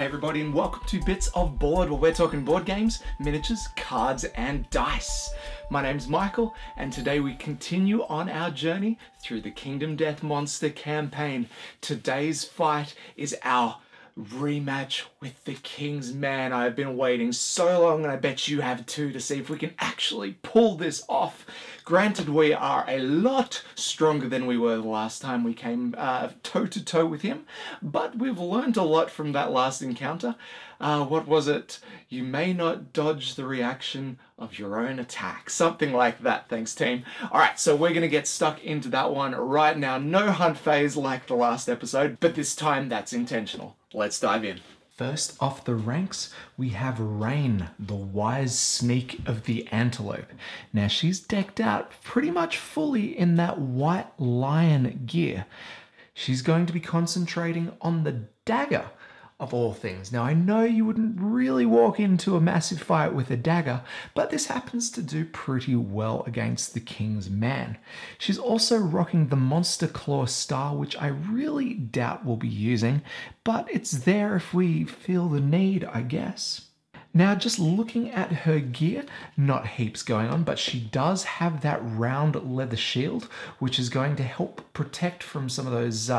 Hey everybody, and welcome to Bits of Board, where we're talking board games, miniatures, cards and dice. My name's Michael, and today we continue on our journey through the Kingdom Death Monster campaign. Today's fight is our rematch with the King's Man. I've been waiting so long, and I bet you have too, to see if we can actually pull this off. Granted, we are a lot stronger than we were the last time we came toe-to-toe with him, but we've learned a lot from that last encounter. What was it? You may not dodge the reaction of your own attack. Something like that, thanks team. Alright, so we're going to get stuck into that one right now. No hunt phase like the last episode, but this time that's intentional. Let's dive in. First off the ranks, we have Rain, the wise sneak of the antelope. Now she's decked out pretty much fully in that white lion gear. She's going to be concentrating on the dagger of all things. Now I know you wouldn't really walk into a massive fight with a dagger, but this happens to do pretty well against the King's Man. She's also rocking the Monster Claw Star, which I really doubt we'll be using, but it's there if we feel the need, I guess. Now, just looking at her gear, not heaps going on, but she does have that round leather shield, which is going to help protect from some of those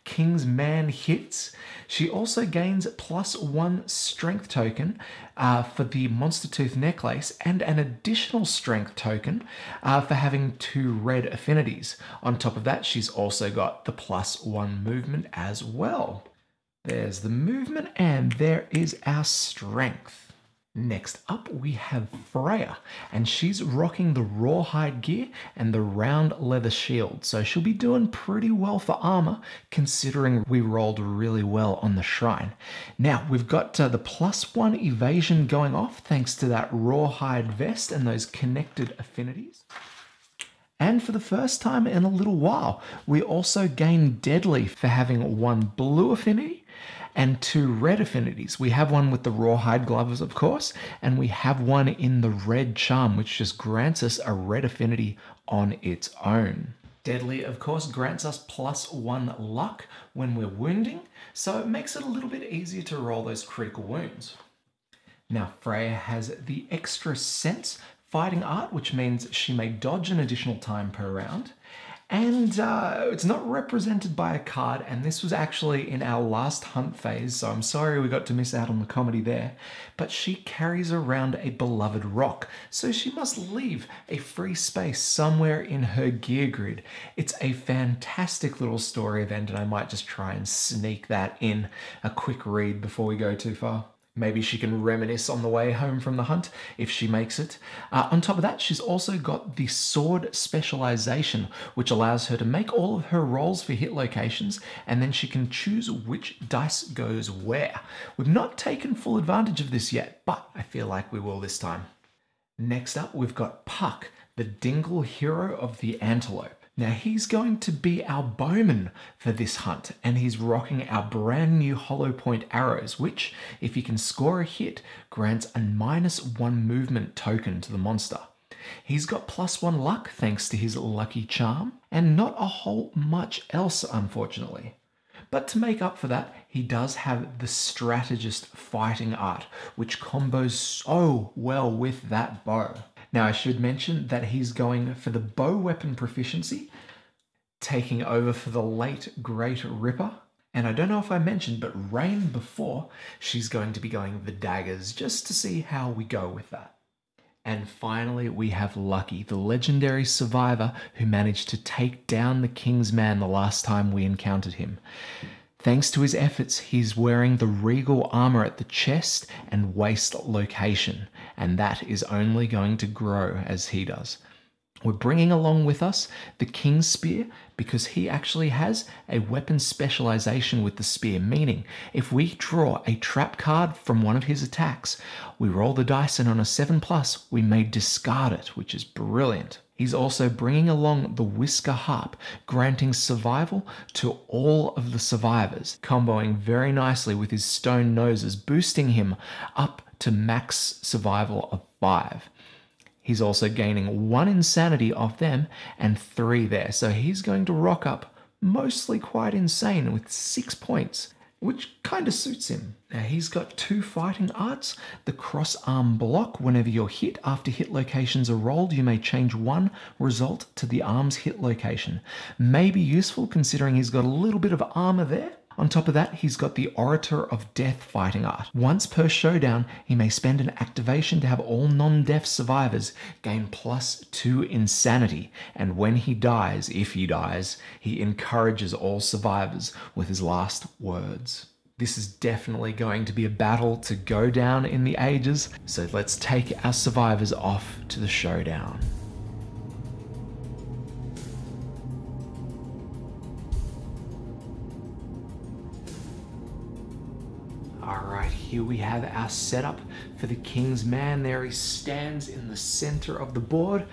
King's Man hits. She also gains +1 strength token for the Monster Tooth necklace and an additional strength token for having 2 red affinities. On top of that, she's also got the +1 movement as well. There's the movement and there is our strength. Next up, we have Freya, and she's rocking the rawhide gear and the round leather shield, so she'll be doing pretty well for armor, considering we rolled really well on the shrine. Now, we've got the +1 evasion going off thanks to that rawhide vest and those connected affinities. And for the first time in a little while, we also gain Deadly for having 1 blue affinity and 2 red affinities. We have one with the rawhide gloves, of course, and we have one in the red charm, which just grants us a red affinity on its own. Deadly, of course, grants us +1 luck when we're wounding, so it makes it a little bit easier to roll those critical wounds. Now, Freya has the extra sense fighting art, which means she may dodge an additional time per round. And it's not represented by a card, and this was actually in our last hunt phase, so I'm sorry we got to miss out on the comedy there. But she carries around a beloved rock, so she must leave a free space somewhere in her gear grid. It's a fantastic little story event, and I might just try and sneak that in a quick read before we go too far. Maybe she can reminisce on the way home from the hunt, if she makes it. On top of that, she's also got the sword specialization, which allows her to make all of her rolls for hit locations, and then she can choose which dice goes where. We've not taken full advantage of this yet, but I feel like we will this time. Next up, we've got Puck, the Dingle hero of the antelope. Now he's going to be our bowman for this hunt, and he's rocking our brand new hollow point arrows, which, if he can score a hit, grants a -1 movement token to the monster. He's got +1 luck thanks to his lucky charm, and not a whole much else, unfortunately. But to make up for that, he does have the strategist fighting art, which combos so well with that bow. Now, I should mention that he's going for the bow weapon proficiency, taking over for the late Great Ripper. And I don't know if I mentioned, but Rain before, she's going to be going the daggers, just to see how we go with that. And finally, we have Lucky, the legendary survivor who managed to take down the King's Man the last time we encountered him. Thanks to his efforts, he's wearing the regal armor at the chest and waist location, and that is only going to grow as he does. We're bringing along with us the King's Spear because he actually has a weapon specialization with the spear, meaning if we draw a trap card from one of his attacks, we roll the dice and on a 7+, we may discard it, which is brilliant. He's also bringing along the Whisker Harp, granting survival to all of the survivors, comboing very nicely with his stone noses, boosting him up to max survival of 5. He's also gaining 1 insanity off them and 3 there, so he's going to rock up mostly quite insane with 6 points. which kind of suits him. Now he's got 2 fighting arts. The cross arm block, whenever you're hit, after hit locations are rolled, you may change one result to the arm's hit location. May be useful considering he's got a little bit of armor there. On top of that, he's got the Orator of Death fighting art. Once per showdown, he may spend an activation to have all non-deaf survivors gain +2 insanity. And when he dies, if he dies, he encourages all survivors with his last words. This is definitely going to be a battle to go down in the ages, so let's take our survivors off to the showdown. Alright, here we have our setup for the King's Man. There he stands in the center of the board.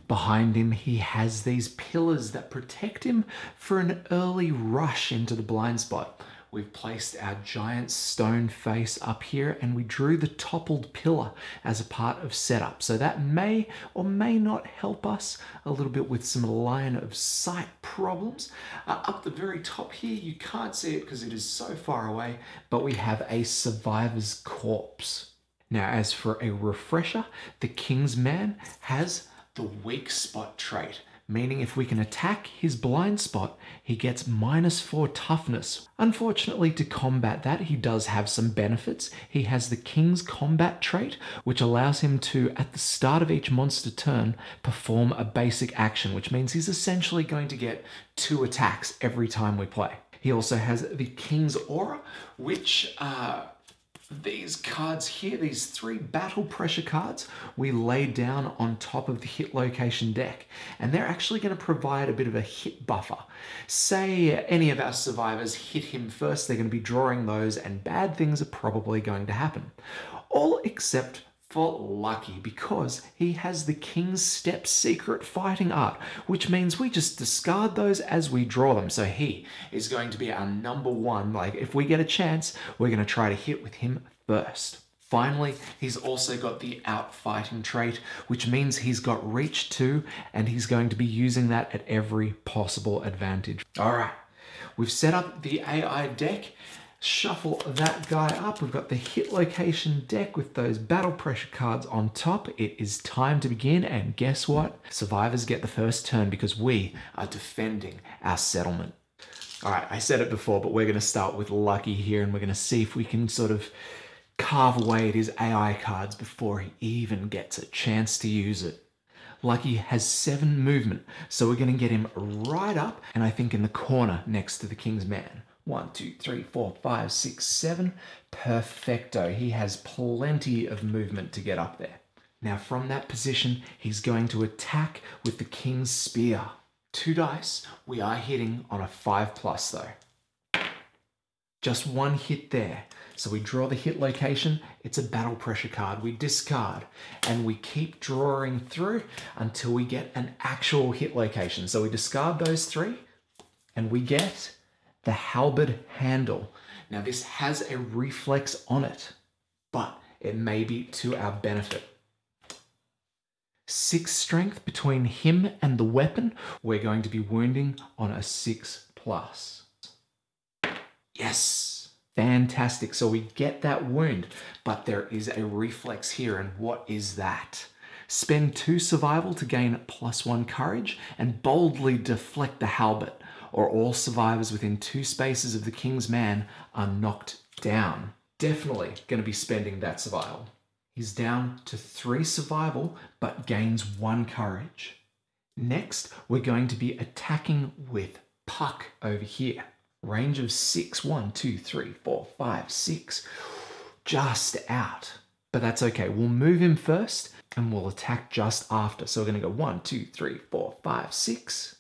Behind him, he has these pillars that protect him for an early rush into the blind spot. We've placed our giant stone face up here and we drew the toppled pillar as a part of setup. So that may or may not help us a little bit with some line of sight problems. Up the very top here, you can't see it because it is so far away, but we have a survivor's corpse. Now, as for a refresher, the King's Man has the weak spot trait, meaning if we can attack his blind spot, he gets -4 toughness. Unfortunately, to combat that, he does have some benefits. He has the King's Combat trait, which allows him to, at the start of each monster turn, perform a basic action, which means he's essentially going to get 2 attacks every time we play. He also has the King's Aura, which these cards here, these 3 battle pressure cards, we lay down on top of the hit location deck, and they're actually going to provide a bit of a hit buffer. Say any of our survivors hit him first, they're going to be drawing those, and bad things are probably going to happen. All except for Lucky, because he has the King's Step secret fighting art, which means we just discard those as we draw them. So he is going to be our #1. Like, if we get a chance, we're going to try to hit with him first. Finally, he's also got the Outfighting trait, which means he's got reach 2, and he's going to be using that at every possible advantage. All right, we've set up the AI deck. Shuffle that guy up. We've got the hit location deck with those battle pressure cards on top. It is time to begin, and guess what? Survivors get the first turn because we are defending our settlement. All right, I said it before, but we're going to start with Lucky here, and we're going to see if we can sort of carve away at his AI cards before he even gets a chance to use it. Lucky has 7 movement, so we're going to get him right up, and I think in the corner next to the King's Man. 1, 2, 3, 4, 5, 6, 7. Perfecto. He has plenty of movement to get up there. Now from that position, he's going to attack with the King's Spear. 2 dice. We are hitting on a 5+ though. Just 1 hit there. So we draw the hit location. It's a battle pressure card. We discard and we keep drawing through until we get an actual hit location. So we discard those 3 and we get the Halberd Handle. Now this has a reflex on it, but it may be to our benefit. 6 strength between him and the weapon. We're going to be wounding on a 6+. Yes, fantastic. So we get that wound, but there is a reflex here, and what is that? Spend 2 survival to gain +1 courage and boldly deflect the halberd, or all survivors within 2 spaces of the King's Man are knocked down. Definitely going to be spending that survival. He's down to 3 survival, but gains 1 courage. Next, we're going to be attacking with Puck over here. Range of 6, 1, 2, 3, 4, 5, 6. Just out. But that's okay. We'll move him first and we'll attack just after. So we're going to go 1, 2, 3, 4, 5, 6.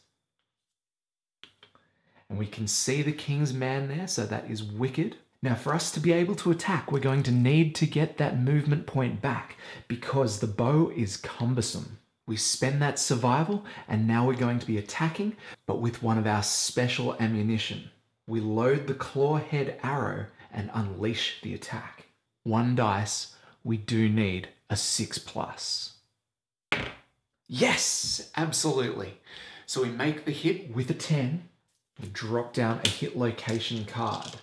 And we can see the King's Man there, so that is wicked. Now for us to be able to attack, we're going to need to get that movement point back because the bow is cumbersome. We spend that survival and now we're going to be attacking, but with one of our special ammunition. We load the claw head arrow and unleash the attack. 1 dice, we do need a 6+. Yes, absolutely. So we make the hit with a 10. We drop down a hit location card.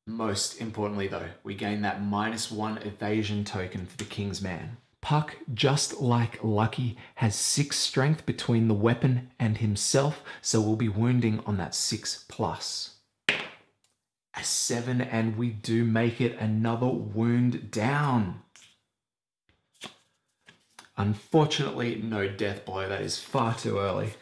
Most importantly though, we gain that -1 evasion token for the King's Man. Puck, just like Lucky, has 6 strength between the weapon and himself, so we'll be wounding on that 6+. A 7, and we do make it another wound down. Unfortunately, no death blow. That is far too early.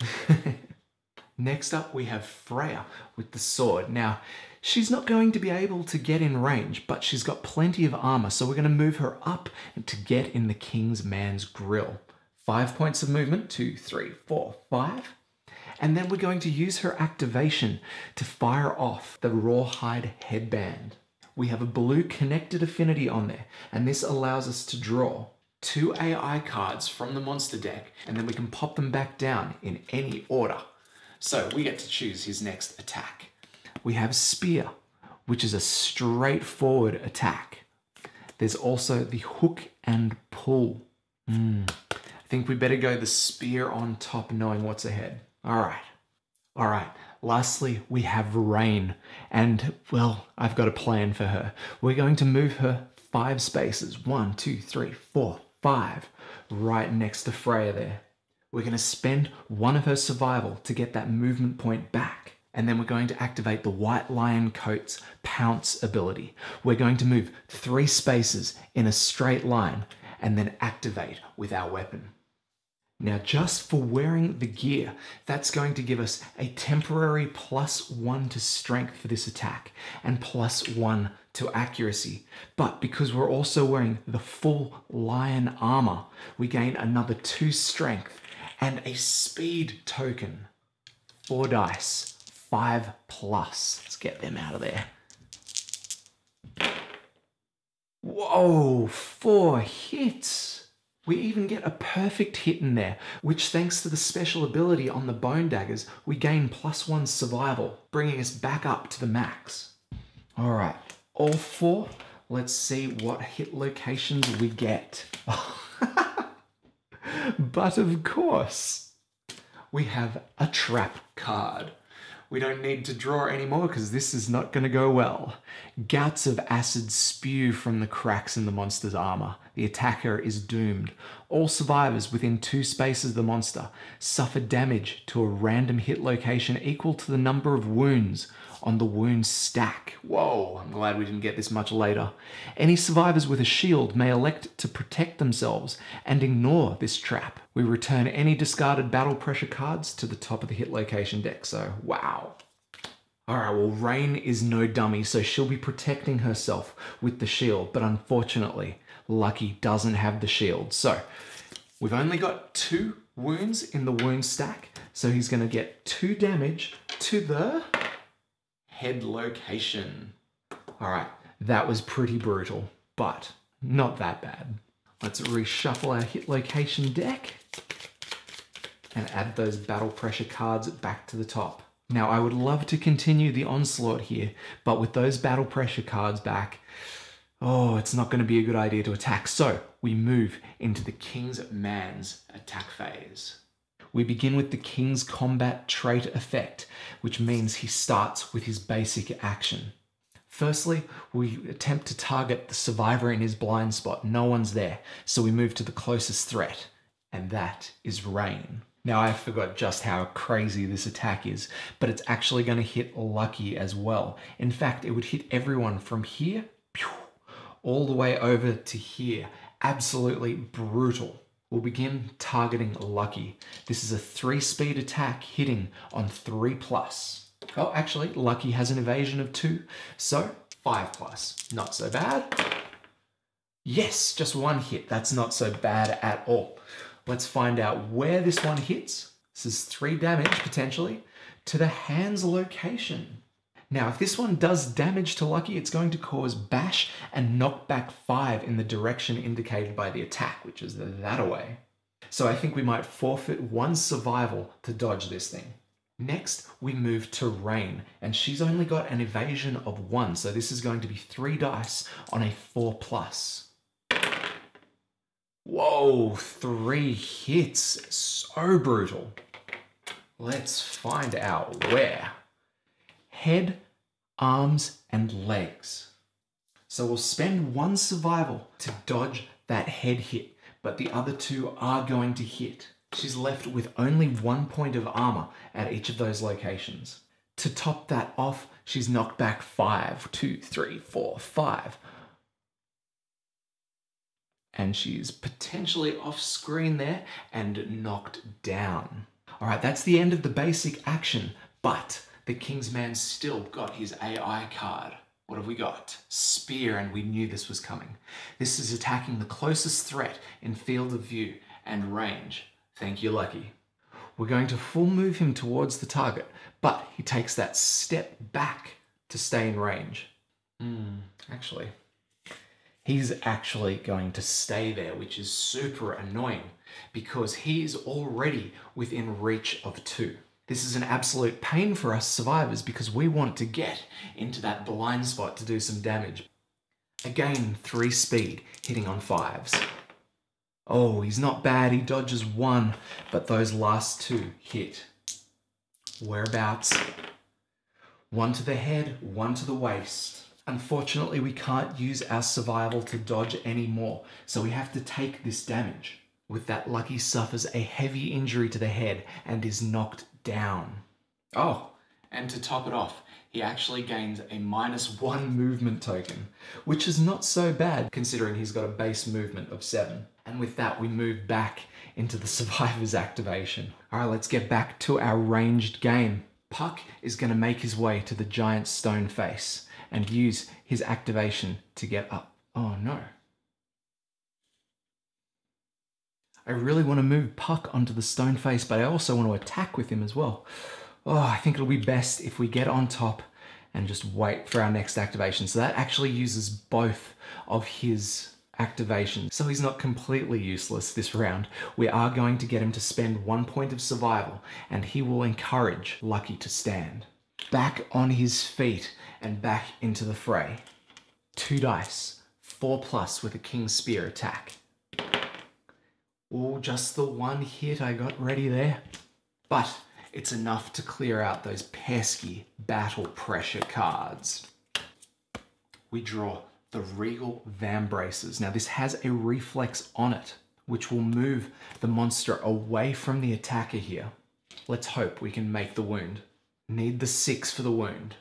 Next up, we have Freya with the sword. Now, she's not going to be able to get in range, but she's got plenty of armor, so we're going to move her up to get in the King's Man's grill. 5 points of movement, 2, 3, 4, 5. And then we're going to use her activation to fire off the Rawhide Headband. We have a blue connected affinity on there, and this allows us to draw 2 AI cards from the monster deck, and then we can pop them back down in any order. So we get to choose his next attack. We have Spear, which is a straightforward attack. There's also the Hook and Pull. I think we better go the Spear on top, knowing what's ahead. All right. Lastly, we have Rain, and well, I've got a plan for her. We're going to move her 5 spaces, 1, 2, 3, 4, 5, right next to Freya there. We're going to spend 1 of her survival to get that movement point back. And then we're going to activate the White Lion Coat's Pounce ability. We're going to move 3 spaces in a straight line and then activate with our weapon. Now, just for wearing the gear, that's going to give us a temporary +1 to strength for this attack and +1 to accuracy. But because we're also wearing the full lion armor, we gain another 2 strength and a speed token. 4 dice, 5+. Let's get them out of there. Whoa, 4 hits. We even get a perfect hit in there, which thanks to the special ability on the bone daggers, we gain +1 survival, bringing us back up to the max. All right, all 4. Let's see what hit locations we get. But of course, we have a trap card. We don't need to draw anymore because this is not going to go well. Gouts of acid spew from the cracks in the monster's armor. The attacker is doomed. All survivors within 2 spaces of the monster suffer damage to a random hit location equal to the number of wounds on the wound stack. Whoa, I'm glad we didn't get this much later. Any survivors with a shield may elect to protect themselves and ignore this trap. We return any discarded battle pressure cards to the top of the hit location deck, so wow. Alright, well, Rain is no dummy, so she'll be protecting herself with the shield, but unfortunately, Lucky doesn't have the shield. So, we've only got 2 wounds in the wound stack, so he's going to get 2 damage to the head location. Alright, that was pretty brutal, but not that bad. Let's reshuffle our hit location deck and add those battle pressure cards back to the top. Now, I would love to continue the onslaught here, but with those battle pressure cards back, oh, it's not going to be a good idea to attack. So we move into the King's Man's attack phase. We begin with the King's Combat Trait effect, which means he starts with his basic action. Firstly, we attempt to target the survivor in his blind spot. No one's there, so we move to the closest threat, and that is Rain. Now, I forgot just how crazy this attack is, but it's actually going to hit Lucky as well. In fact, it would hit everyone from here, all the way over to here. Absolutely brutal. We'll begin targeting Lucky. This is a 3-speed attack hitting on 3+. Oh, actually, Lucky has an evasion of 2, so 5+. Not so bad. Yes, just 1 hit. That's not so bad at all. Let's find out where this one hits. This is 3 damage, potentially, to the hands location. Now, if this one does damage to Lucky, it's going to cause bash and knock back 5 in the direction indicated by the attack, which is that away. So I think we might forfeit 1 survival to dodge this thing. Next, we move to Rain, and she's only got an evasion of 1, so this is going to be 3 dice on a 4+. Whoa, 3 hits. So brutal. Let's find out where. Head, arms, and legs. So we'll spend 1 survival to dodge that head hit, but the other 2 are going to hit. She's left with only 1 point of armor at each of those locations. To top that off, she's knocked back 5, 2, 3, 4, 5. And she's potentially off screen there and knocked down. All right, that's the end of the basic action, but the Kingsman still got his AI card. What have we got? Spear, and we knew this was coming. This is attacking the closest threat in field of view and range. Thank you, Lucky. We're going to full move him towards the target, but he takes that step back to stay in range. Actually, he's actually going to stay there, which is super annoying because he's already within reach of 2. This is an absolute pain for us survivors because we want to get into that blind spot to do some damage. Again, 3 speed, hitting on 5s. Oh, he's not bad, he dodges 1, but those last 2 hit. Whereabouts? 1 to the head, 1 to the waist. Unfortunately, we can't use our survival to dodge anymore, so we have to take this damage. With that, Lucky suffers a heavy injury to the head and is knocked down. Oh, and to top it off, he actually gains a -1 movement token, which is not so bad considering he's got a base movement of 7. And with that, we move back into the survivor's activation. All right, let's get back to our ranged game. Puck is going to make his way to the giant stone face and use his activation to get up. Oh no. I really want to move Puck onto the stone face, but I also want to attack with him as well. Oh, I think it'll be best if we get on top and just wait for our next activation. So that actually uses both of his activations. So he's not completely useless this round. We are going to get him to spend 1 point of survival, and he will encourage Lucky to stand. Back on his feet and back into the fray. 2 dice, 4+ with a King's Spear attack. Oh, just the 1 hit I got ready there. But it's enough to clear out those pesky battle pressure cards. We draw the Regal Vambraces. Now this has a reflex on it, which will move the monster away from the attacker here. Let's hope we can make the wound. Need the 6 for the wound.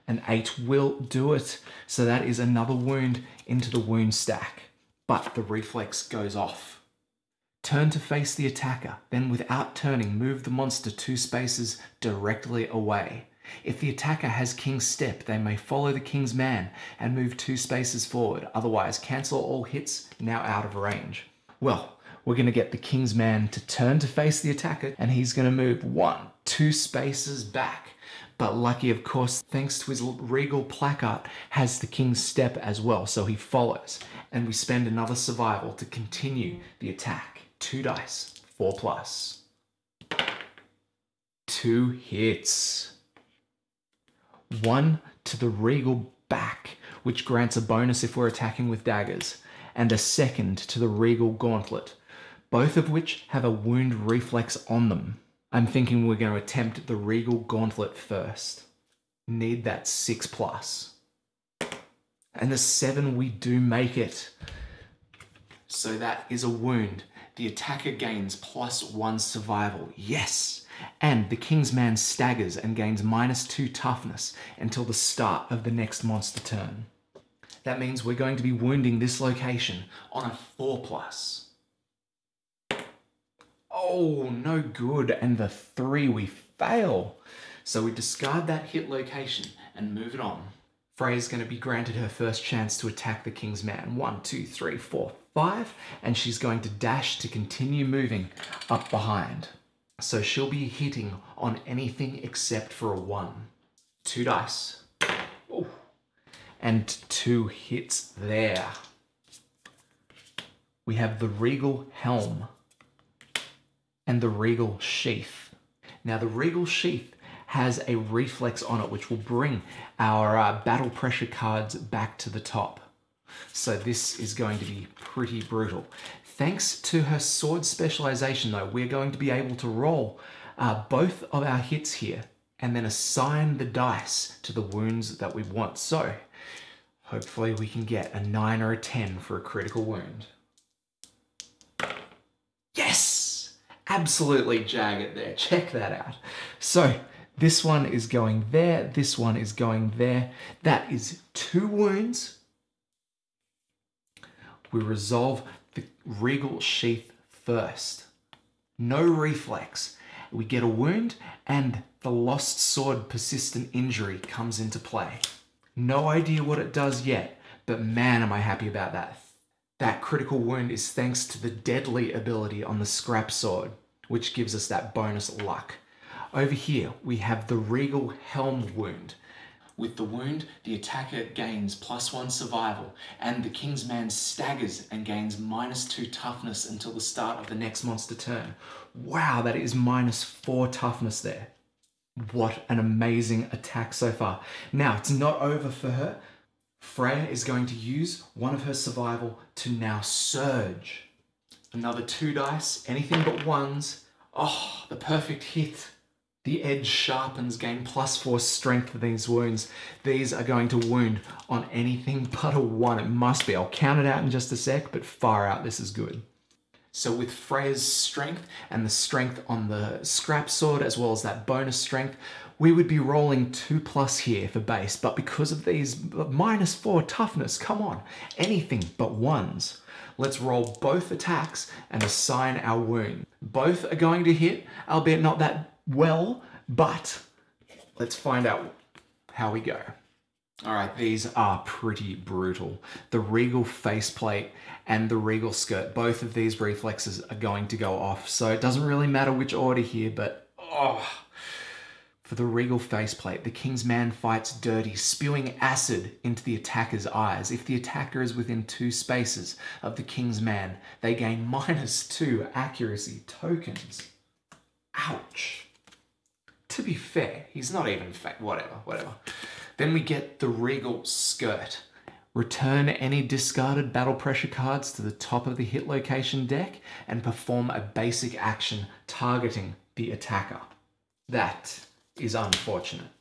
An 8 will do it. So that is another wound into the wound stack. But the reflex goes off. Turn to face the attacker, then without turning, move the monster 2 spaces directly away. If the attacker has King's Step, they may follow the King's Man and move 2 spaces forward. Otherwise, cancel all hits, now out of range. Well, we're going to get the King's Man to turn to face the attacker, and he's going to move 1, 2 spaces back. But Lucky, of course, thanks to his regal placard, has the King's Step as well, so he follows. And we spend another survival to continue the attack. 2 dice, 4+. 2 hits. 1 to the regal back, which grants a bonus if we're attacking with daggers, and a 2nd to the regal gauntlet, both of which have a wound reflex on them. I'm thinking we're going to attempt the regal gauntlet first. Need that 6+. And the 7, we do make it. So that is a wound. The attacker gains +1 survival. Yes! And the King's Man staggers and gains -2 toughness until the start of the next monster turn. That means we're going to be wounding this location on a 4+. Oh, no good. And the 3, we fail. So we discard that hit location and move it on. Freya's going to be granted her first chance to attack the King's Man. 1, 2, 3, 4, 5. And she's going to dash to continue moving up behind. So she'll be hitting on anything except for a 1. 2 dice. Ooh. And 2 hits there. We have the Regal Helm and the Regal Sheath. Now the Regal Sheath has a reflex on it which will bring our battle pressure cards back to the top. So this is going to be pretty brutal. Thanks to her sword specialization though, we're going to be able to roll both of our hits here and then assign the dice to the wounds that we want. So hopefully we can get a 9 or a 10 for a critical wound. Yes! Absolutely jag it there. Check that out. So this one is going there. This one is going there. That is 2 wounds. We resolve the regal sheath first. No reflex. We get a wound and the lost sword persistent injury comes into play. No idea what it does yet, but man, am I happy about that. That critical wound is thanks to the deadly ability on the scrap sword, which gives us that bonus luck. Over here, we have the regal helm wound. With the wound, the attacker gains +1 survival, and the Kingsman staggers and gains -2 toughness until the start of the next monster turn. Wow, that is -4 toughness there. What an amazing attack so far. Now, it's not over for her. Freya is going to use one of her survival to now surge. Another 2 dice, anything but 1s. Oh, the perfect hit. The edge sharpens, gain +4 strength for these wounds. These are going to wound on anything but a 1. It must be. I'll count it out in just a sec, but far out, this is good. So with Freya's strength and the strength on the scrap sword, as well as that bonus strength, we would be rolling 2+ here for base. But because of these -4 toughness, come on, anything but 1s. Let's roll both attacks and assign our wound. Both are going to hit, albeit not that well, but let's find out how we go. All right, these are pretty brutal. The regal faceplate and the regal skirt, both of these reflexes are going to go off. So it doesn't really matter which order here, but for the regal faceplate, the Kingsman fights dirty, spewing acid into the attacker's eyes. If the attacker is within 2 spaces of the Kingsman, they gain -2 accuracy tokens. Ouch. To be fair, he's not even whatever. Then we get the regal skirt. Return any discarded battle pressure cards to the top of the hit location deck and perform a basic action targeting the attacker. That is unfortunate.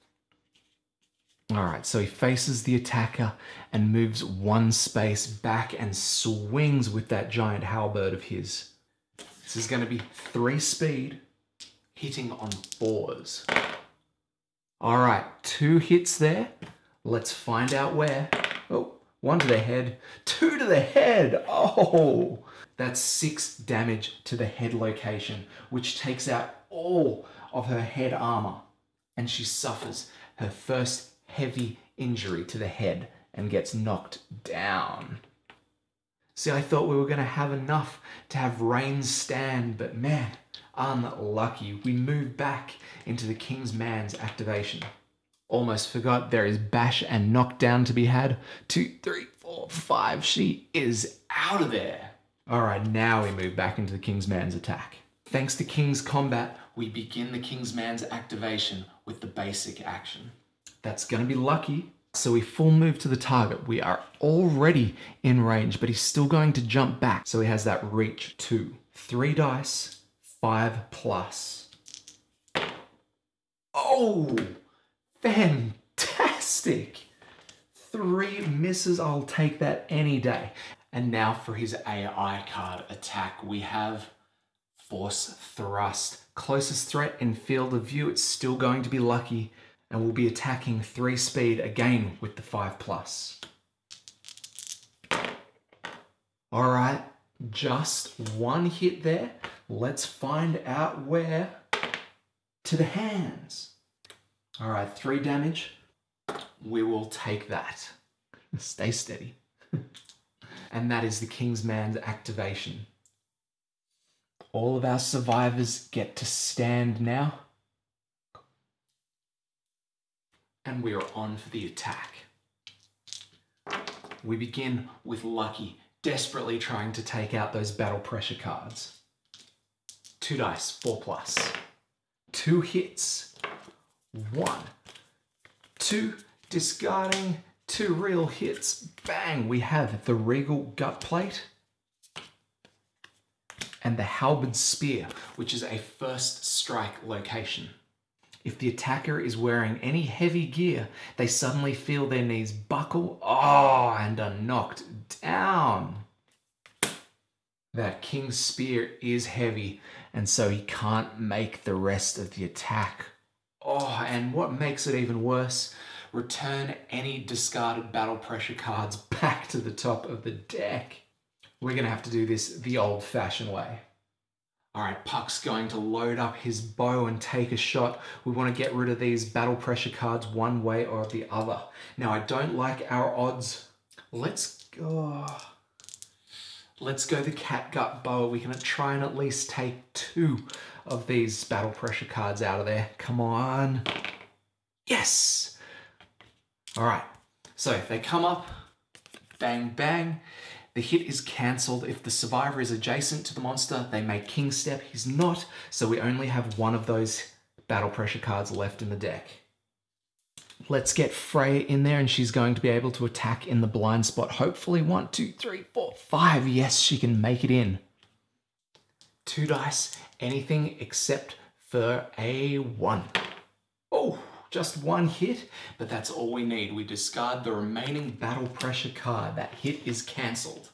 All right, so he faces the attacker and moves 1 space back and swings with that giant halberd of his. This is going to be 3 speed, hitting on 4s. All right, 2 hits there. Let's find out where. Oh, 1 to the head, 2 to the head. Oh, that's 6 damage to the head location, which takes out all of her head armor. And she suffers her first heavy injury to the head and gets knocked down. See, I thought we were going to have enough to have Rain stand, but man, unlucky. We move back into the Kingsman's activation. Almost forgot there is bash and knockdown to be had. 2, 3, 4, 5. She is out of there. All right, now we move back into the Kingsman's attack. Thanks to King's Combat, we begin the Kingsman's activation with the basic action. That's going to be lucky. So we full move to the target. We are already in range, but he's still going to jump back. So he has that reach 2. 3 dice, 5+. Oh, fantastic. 3 misses, I'll take that any day. And now for his AI card attack, we have Force Thrust. Closest threat in field of view, it's still going to be lucky, and we'll be attacking 3 speed again with the 5+. All right, just 1 hit there. Let's find out where. To the hands. All right, 3 damage. We will take that. Stay steady. And that is the Kingsman's activation. All of our survivors get to stand now. And we are on for the attack. We begin with Lucky, desperately trying to take out those battle pressure cards. 2 dice, 4+. 2 hits. 1, 2, discarding, 2 real hits. Bang! We have the regal gut plate and the halberd spear, which is a first strike location. If the attacker is wearing any heavy gear, they suddenly feel their knees buckle, and are knocked down. That king's spear is heavy, and so he can't make the rest of the attack. And what makes it even worse, return any discarded battle pressure cards back to the top of the deck. We're going to have to do this the old-fashioned way. All right, Puck's going to load up his bow and take a shot. We want to get rid of these battle pressure cards one way or the other. Now, I don't like our odds. Let's go the catgut bow. We can try and at least take 2 of these battle pressure cards out of there. Come on. Yes. All right. So they come up, bang, bang. The hit is cancelled. If the survivor is adjacent to the monster, they make king step. He's not, so we only have 1 of those battle pressure cards left in the deck. Let's get Freya in there, and she's going to be able to attack in the blind spot. Hopefully 1, 2, 3, 4, 5. Yes, she can make it in. 2 dice, anything except for a 1. Oh, just 1 hit, but that's all we need. We discard the remaining battle pressure card. That hit is cancelled.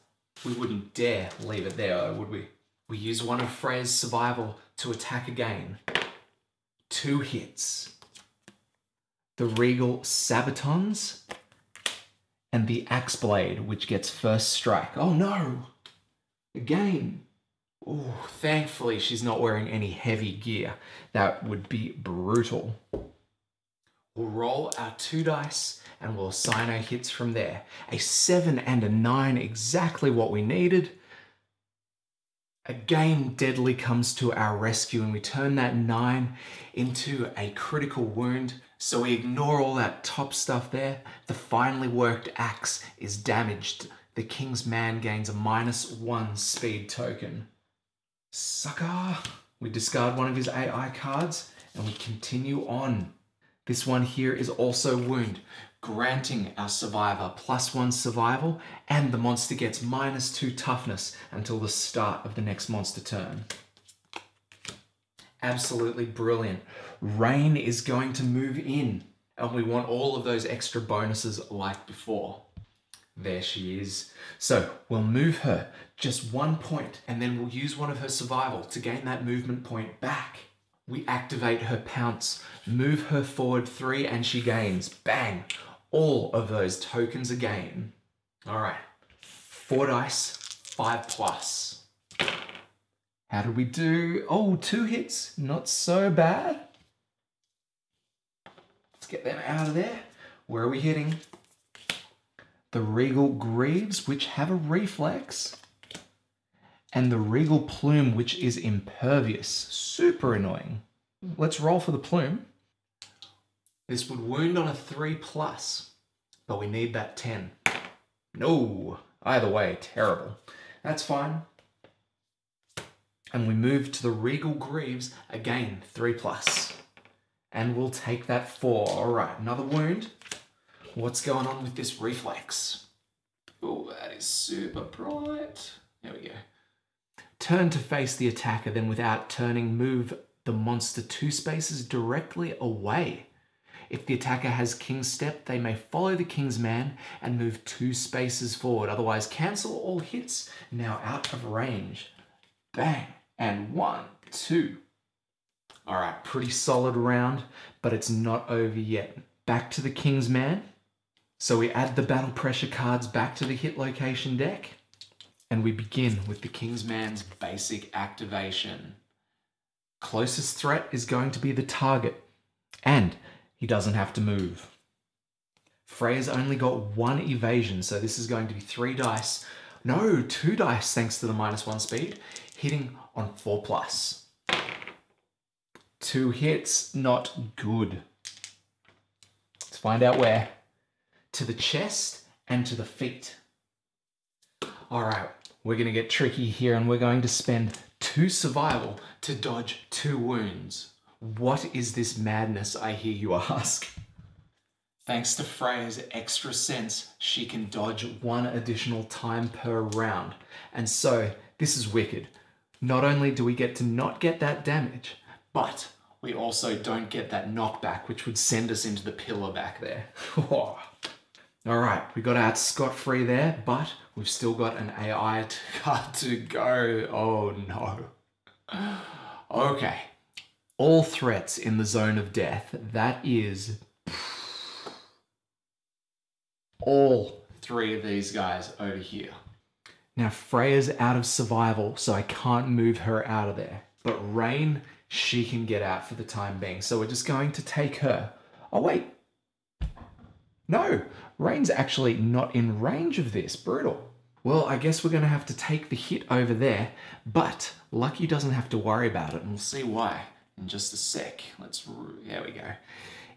We wouldn't dare leave it there, would we? We use one of Freya's survival to attack again. 2 hits. The Regal Sabatons and the Axe Blade, which gets first strike. Oh no! Again. Oh, thankfully she's not wearing any heavy gear. That would be brutal. We'll roll our 2 dice and we'll assign our hits from there. A 7 and a 9, exactly what we needed. Again, Deadly comes to our rescue and we turn that 9 into a critical wound. So we ignore all that top stuff there. The finely worked axe is damaged. The King's Man gains a -1 speed token. Sucker! We discard one of his AI cards and we continue on. This one here is also wound, granting our survivor +1 survival, and the monster gets -2 toughness until the start of the next monster turn. Absolutely brilliant. Rain is going to move in, and we want all of those extra bonuses like before. There she is. So we'll move her just 1 point, and then we'll use one of her survival to gain that movement point back. We activate her pounce, move her forward 3, and she gains, bang, all of those tokens again. All right, 4 dice, 5+. How did we do? Oh, 2 hits, not so bad. Let's get them out of there. Where are we hitting? The Regal Greaves, which have a reflex, and the Regal Plume, which is impervious. Super annoying. Let's roll for the Plume. This would wound on a 3+, but we need that 10. No, either way, terrible. That's fine. And we move to the Regal Greaves, again, 3+. And we'll take that 4. All right, another wound. What's going on with this reflex? Oh, that is super bright. There we go. Turn to face the attacker, then without turning, move the monster 2 spaces directly away. If the attacker has King's Step, they may follow the King's Man and move 2 spaces forward. Otherwise, cancel all hits, now out of range. Bang, and 1, 2. All right, pretty solid round, but it's not over yet. Back to the King's Man. So we add the battle pressure cards back to the hit location deck, and we begin with the King's Man's basic activation. Closest threat is going to be the target, and he doesn't have to move. Freya's only got 1 evasion, so this is going to be 3 dice. No, 2 dice thanks to the -1 speed, hitting on 4+. 2 hits, not good. Let's find out where. To the chest and to the feet. All right, we're going to get tricky here and we're going to spend 2 survival to dodge 2 wounds. What is this madness, I hear you ask? Thanks to Freya's extra sense, she can dodge 1 additional time per round. And so, this is wicked. Not only do we get to not get that damage, but we also don't get that knockback, which would send us into the pillar back there. All right, we got out scot-free there, but we've still got an AI card to go. Oh no. Okay. All threats in the zone of death. That is all three of these guys over here. Now Freya's out of survival, so I can't move her out of there. But Rain, she can get out for the time being. So we're just going to take her. Oh wait. No, Rain's actually not in range of this. Brutal. Well, I guess we're going to have to take the hit over there, but Lucky doesn't have to worry about it, and we'll see why in just a sec. There we go.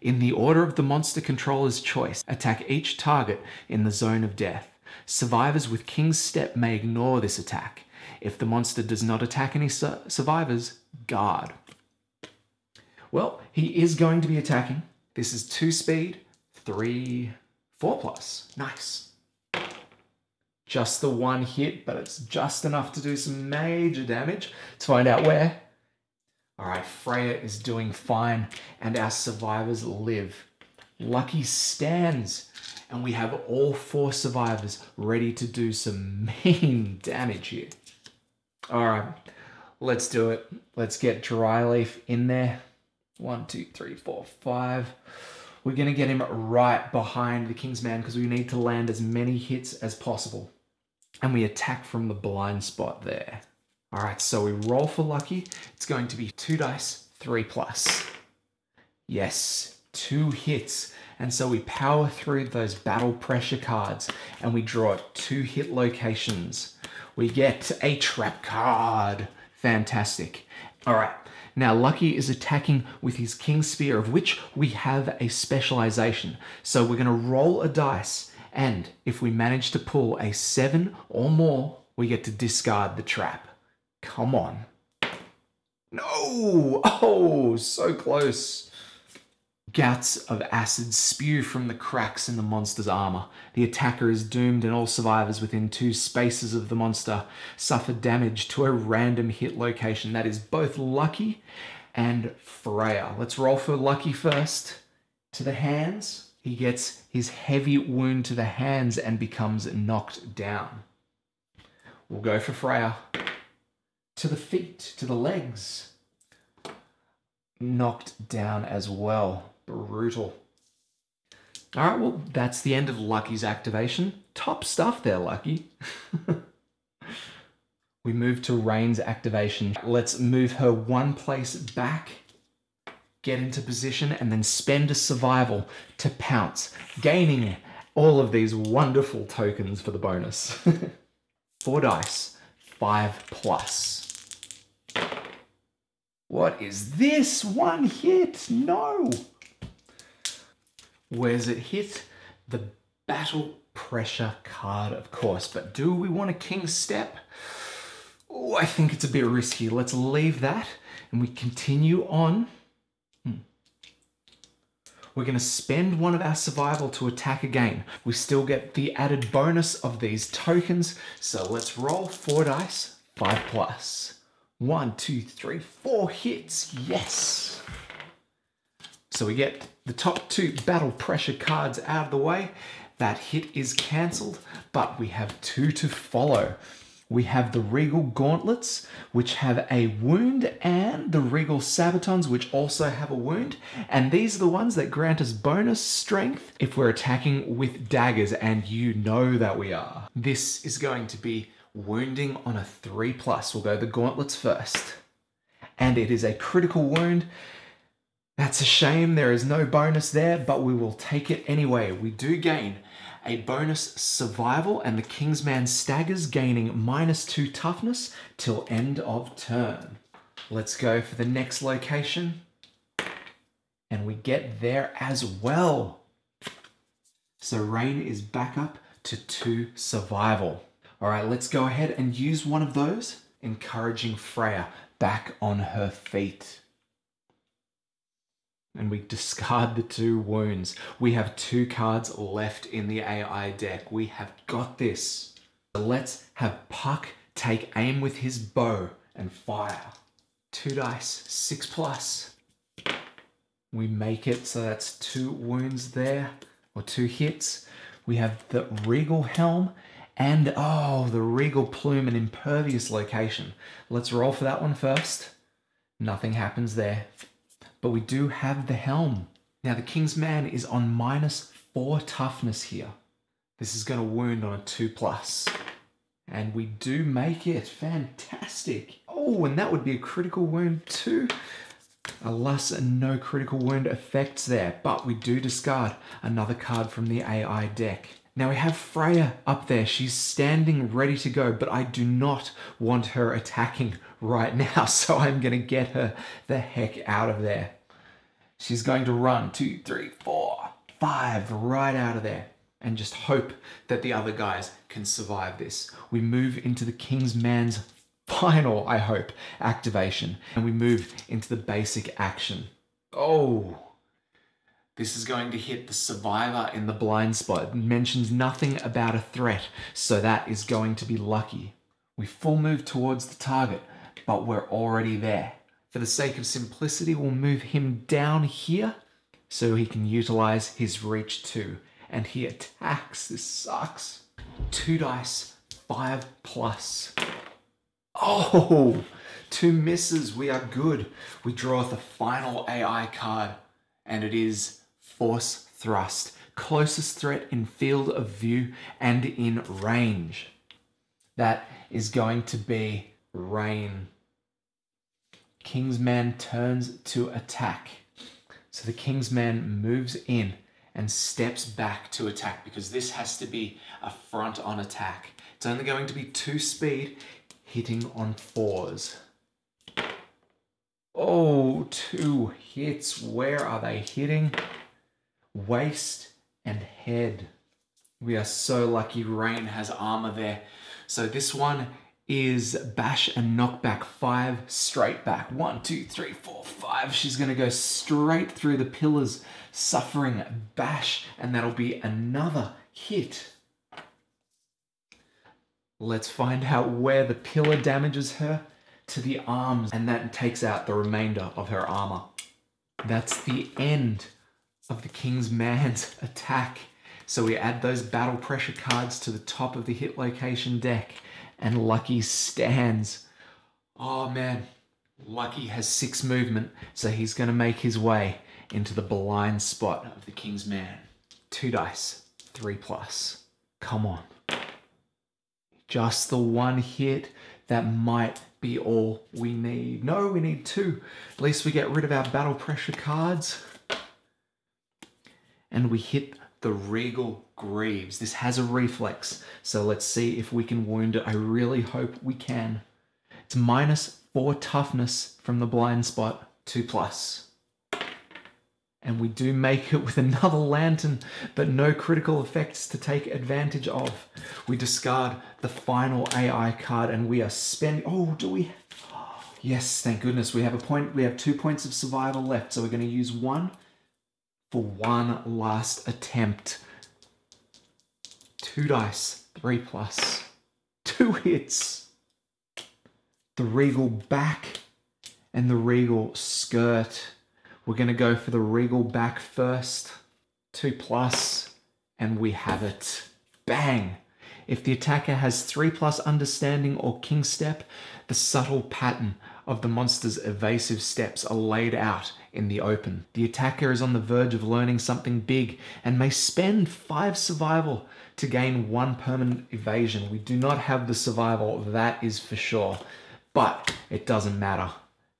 In the order of the monster controller's choice, attack each target in the zone of death. Survivors with King's Step may ignore this attack. If the monster does not attack any survivors, guard. Well, he is going to be attacking. This is 2 speed, 3, 4+. Nice. Just the one hit, but it's just enough to do some major damage. Let's find out where. All right, Freya is doing fine, and our survivors live. Lucky stands, and we have all 4 survivors ready to do some mean damage here. All right, let's do it. Let's get Dryleaf in there. 1, 2, 3, 4, 5. We're going to get him right behind the Kingsman because we need to land as many hits as possible. And we attack from the blind spot there. All right, so we roll for Lucky. It's going to be 2 dice, 3+. Yes, 2 hits. And so we power through those battle pressure cards and we draw 2 hit locations. We get a trap card. Fantastic. All right, now Lucky is attacking with his King's Spear, of which we have a specialization. So we're going to roll a dice, and if we manage to pull a 7 or more, we get to discard the trap. Come on. No! Oh, so close. Gouts of acid spew from the cracks in the monster's armor. The attacker is doomed, and all survivors within 2 spaces of the monster suffer damage to a random hit location. That is both Lucky and Freya. Let's roll for Lucky first. To the hands. He gets his heavy wound to the hands and becomes knocked down. We'll go for Freya. To the feet, to the legs. Knocked down as well. Brutal. All right, well, that's the end of Lucky's activation. Top stuff there, Lucky. We move to Rain's activation. Let's move her 1 place back, get into position, and then spend a survival to pounce, gaining all of these wonderful tokens for the bonus. 4 dice, 5+. What is this? 1 hit? No. Where's it hit? The battle pressure card, of course. But do we want a King's Step? Oh, I think it's a bit risky. Let's leave that and we continue on. We're going to spend 1 of our survival to attack again. We still get the added bonus of these tokens. So let's roll 4 dice, 5+. 1, 2, 3, 4 hits. Yes. So we get the top 2 battle pressure cards out of the way. That hit is cancelled, but we have 2 to follow. We have the Regal Gauntlets, which have a wound, and the Regal Sabatons, which also have a wound. And these are the ones that grant us bonus strength if we're attacking with daggers, and you know that we are. This is going to be wounding on a 3+. We'll go the Gauntlets first. And it is a critical wound. That's a shame, there is no bonus there, but we will take it anyway. We do gain a bonus survival, and the Kingsman staggers, gaining -2 toughness till end of turn. Let's go for the next location. And we get there as well. So Rain is back up to 2 survival. All right, let's go ahead and use 1 of those, encouraging Freya back on her feet. And we discard the 2 wounds. We have 2 cards left in the AI deck. We have got this. So let's have Puck take aim with his bow and fire. 2 dice, 6+. We make it, so that's 2 wounds there, or 2 hits. We have the Regal Helm and, oh, the Regal Plume and Impervious Location. Let's roll for that one first. Nothing happens there. But we do have the Helm. Now the King's Man is on -4 toughness here. This is going to wound on a 2+. And we do make it. Fantastic. Oh, and that would be a critical wound too. Alas, no critical wound effects there, but we do discard another card from the AI deck. Now we have Freya up there. She's standing ready to go, but I do not want her attacking right now, so I'm going to get her the heck out of there. She's going to run 2, 3, 4, 5 right out of there and just hope that the other guys can survive this. We move into the King's Man's final, I hope, activation, and we move into the basic action. Oh, this is going to hit the survivor in the blind spot. It mentions nothing about a threat, so that is going to be lucky. We full move towards the target, but we're already there. For the sake of simplicity, we'll move him down here so he can utilize his reach too. And he attacks. This sucks. 2 dice, 5+. Oh, 2 misses. We are good. We draw the final AI card, and it is Force Thrust. Closest threat in field of view and in range. That is going to be Rain. King's Man turns to attack. So the King's Man moves in and steps back to attack because this has to be a front-on attack. It's only going to be 2 speed, hitting on 4s. Oh, 2 hits. Where are they hitting? Waist and head. We are so lucky Rain has armor there. So this one is bash and knockback 5 straight back. 1, 2, 3, 4, 5. She's going to go straight through the pillars, suffering bash, and that'll be another hit. Let's find out where the pillar damages her. To the arms, and that takes out the remainder of her armor. That's the end of the King's Man's attack. So we add those battle pressure cards to the top of the hit location deck, and Lucky stands. Oh man, Lucky has 6 movement, so he's going to make his way into the blind spot of the King's Man. 2 dice, 3+. Come on. Just the 1 hit. That might be all we need. No, we need 2. At least we get rid of our battle pressure cards. And we hit the Regal Greaves. This has a reflex, so let's see if we can wound it. I really hope we can. It's -4 toughness from the blind spot, 2+. And we do make it with another lantern, but no critical effects to take advantage of. We discard the final AI card and we are spending... Oh, do we... Yes, thank goodness. We have a point. We have 2 points of survival left, so we're going to use 1 for 1 last attempt. 2 dice, 3+. 2 hits. The Regal back and the Regal skirt. We're going to go for the Regal back first. 2+, and we have it. Bang! If the attacker has 3+ understanding or king step, the subtle pattern of the monster's evasive steps are laid out in the open. The attacker is on the verge of learning something big and may spend 5 survival to gain 1 permanent evasion. We do not have the survival, that is for sure. But it doesn't matter.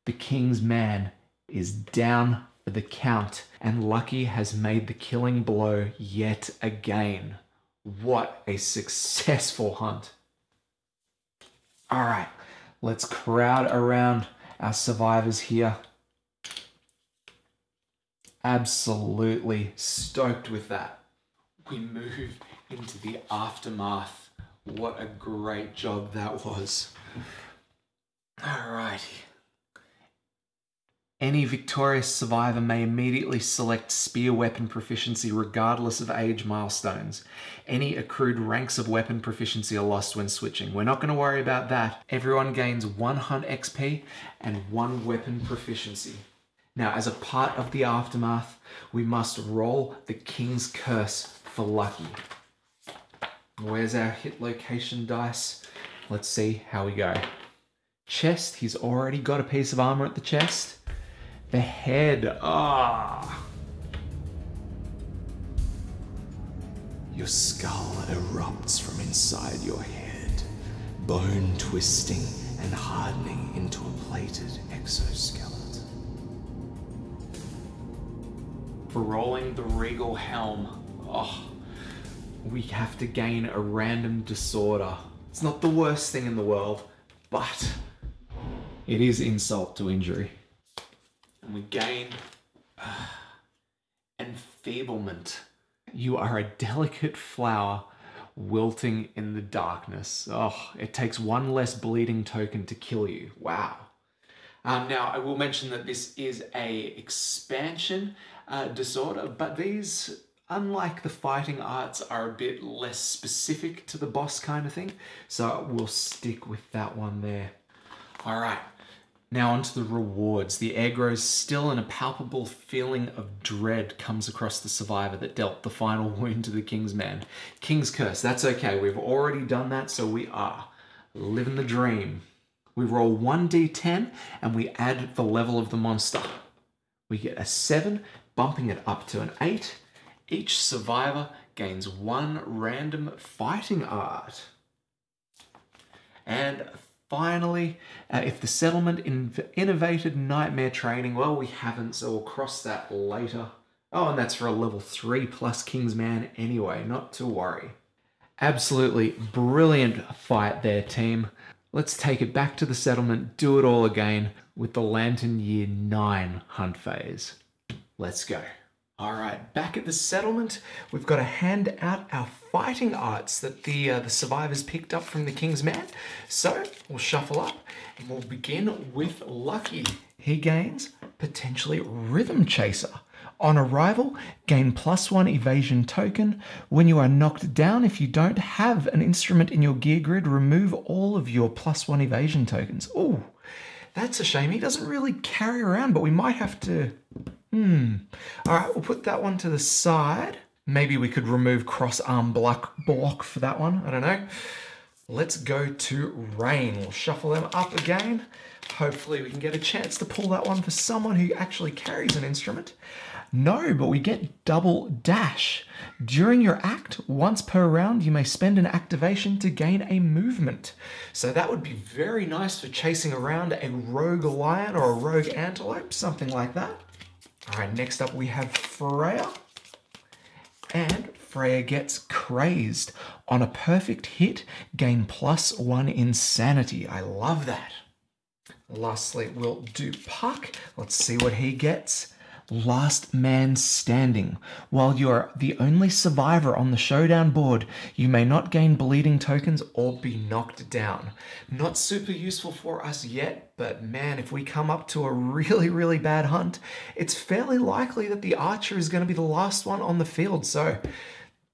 The King's Man is down for the count, and Lucky has made the killing blow yet again. What a successful hunt. All right, let's crowd around our survivors here. Absolutely stoked with that. We move into the aftermath. What a great job that was. All right. Any victorious survivor may immediately select spear weapon proficiency regardless of age milestones. Any accrued ranks of weapon proficiency are lost when switching. We're not going to worry about that. Everyone gains 1 hunt XP and 1 weapon proficiency. Now, as a part of the aftermath, we must roll the King's Curse for lucky. Where's our hit location dice? Let's see how we go. Chest, he's already got a piece of armor at the chest. The head, Your skull erupts from inside your head, bone twisting and hardening into a plated exoskeleton. For rolling the regal helm, we have to gain a random disorder. It's not the worst thing in the world, but it is insult to injury. And we gain enfeeblement. You are a delicate flower wilting in the darkness. It takes one less bleeding token to kill you. Wow. Now, I will mention that this is a expansion disorder, but these, unlike the fighting arts, are a bit less specific to the boss kind of thing. So we'll stick with that one there. All right. Now onto the rewards. The air grows still, and a palpable feeling of dread comes across the survivor that dealt the final wound to the King's Man. King's Curse, that's okay. We've already done that, so we are living the dream. We roll 1d10 and we add the level of the monster. We get a 7, bumping it up to an 8. Each survivor gains 1 random fighting art. And finally, if the settlement innovated nightmare training, well, we haven't, so we'll cross that later. Oh, and that's for a level 3 plus King's Man anyway, not to worry. Absolutely brilliant fight there, team. Let's take it back to the settlement, do it all again with the Lantern Year 9 hunt phase. Let's go. All right, back at the settlement, we've got to hand out our fighting arts that the survivors picked up from the King's Man. So we'll shuffle up and we'll begin with Lucky. He gains potentially Rhythm Chaser. On arrival, gain +1 evasion token. When you are knocked down, if you don't have an instrument in your gear grid, remove all of your +1 evasion tokens. Oh, that's a shame. He doesn't really carry around, but we might have to... All right, we'll put that one to the side. Maybe we could remove cross-arm block for that one. I don't know. Let's go to Rain. We'll shuffle them up again. Hopefully we can get a chance to pull that one for someone who actually carries an instrument. No, but we get double dash. During your act, once per round, you may spend an activation to gain a movement. So that would be very nice for chasing around a rogue lion or a rogue antelope, something like that. All right, next up we have Freya. And Freya gets Crazed. On a perfect hit, gain +1 insanity. I love that. Lastly, we'll do Puck. Let's see what he gets. Last Man Standing. While you are the only survivor on the showdown board, you may not gain bleeding tokens or be knocked down. Not super useful for us yet, but man, if we come up to a really, really bad hunt, it's fairly likely that the archer is going to be the last one on the field, so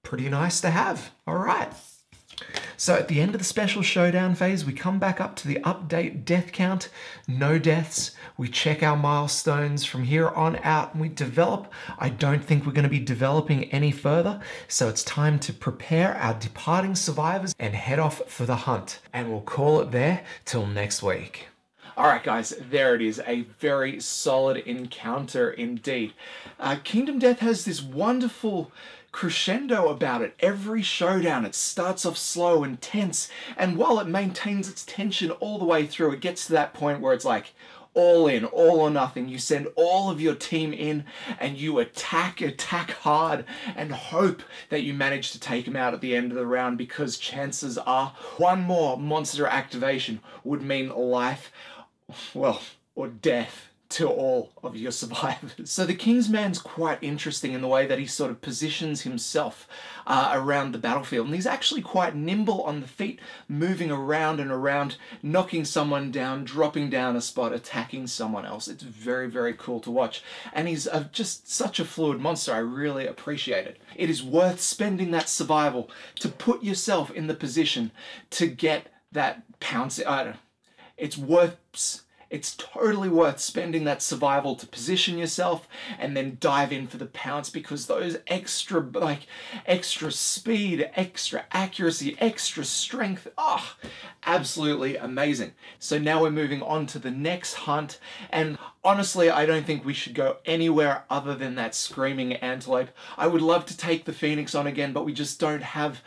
pretty nice to have. All right. So at the end of the special showdown phase, we come back up to the update death count, no deaths. We check our milestones from here on out and we develop. I don't think we're going to be developing any further. So it's time to prepare our departing survivors and head off for the hunt. And we'll call it there till next week. All right, guys, there it is. A very solid encounter indeed. Kingdom Death has this wonderful crescendo about it. Every showdown, it starts off slow and tense, and while it maintains its tension all the way through, it gets to that point where it's like all in, all or nothing. You send all of your team in and you attack hard and hope that you manage to take them out at the end of the round, because chances are one more monster activation would mean life, well, or death to all of your survivors. So the King's Man's quite interesting in the way that he sort of positions himself around the battlefield. And he's actually quite nimble on the feet, moving around and around, knocking someone down, dropping down a spot, attacking someone else. It's very, very cool to watch. And he's just such a fluid monster. I really appreciate it. It is worth spending that survival to put yourself in the position to get that pounce. It's worth it's totally worth spending that survival to position yourself and then dive in for the pounce, because those extra speed, extra accuracy, extra strength, absolutely amazing. So now we're moving on to the next hunt, and honestly, I don't think we should go anywhere other than that screaming antelope. I would love to take the phoenix on again, but we just don't have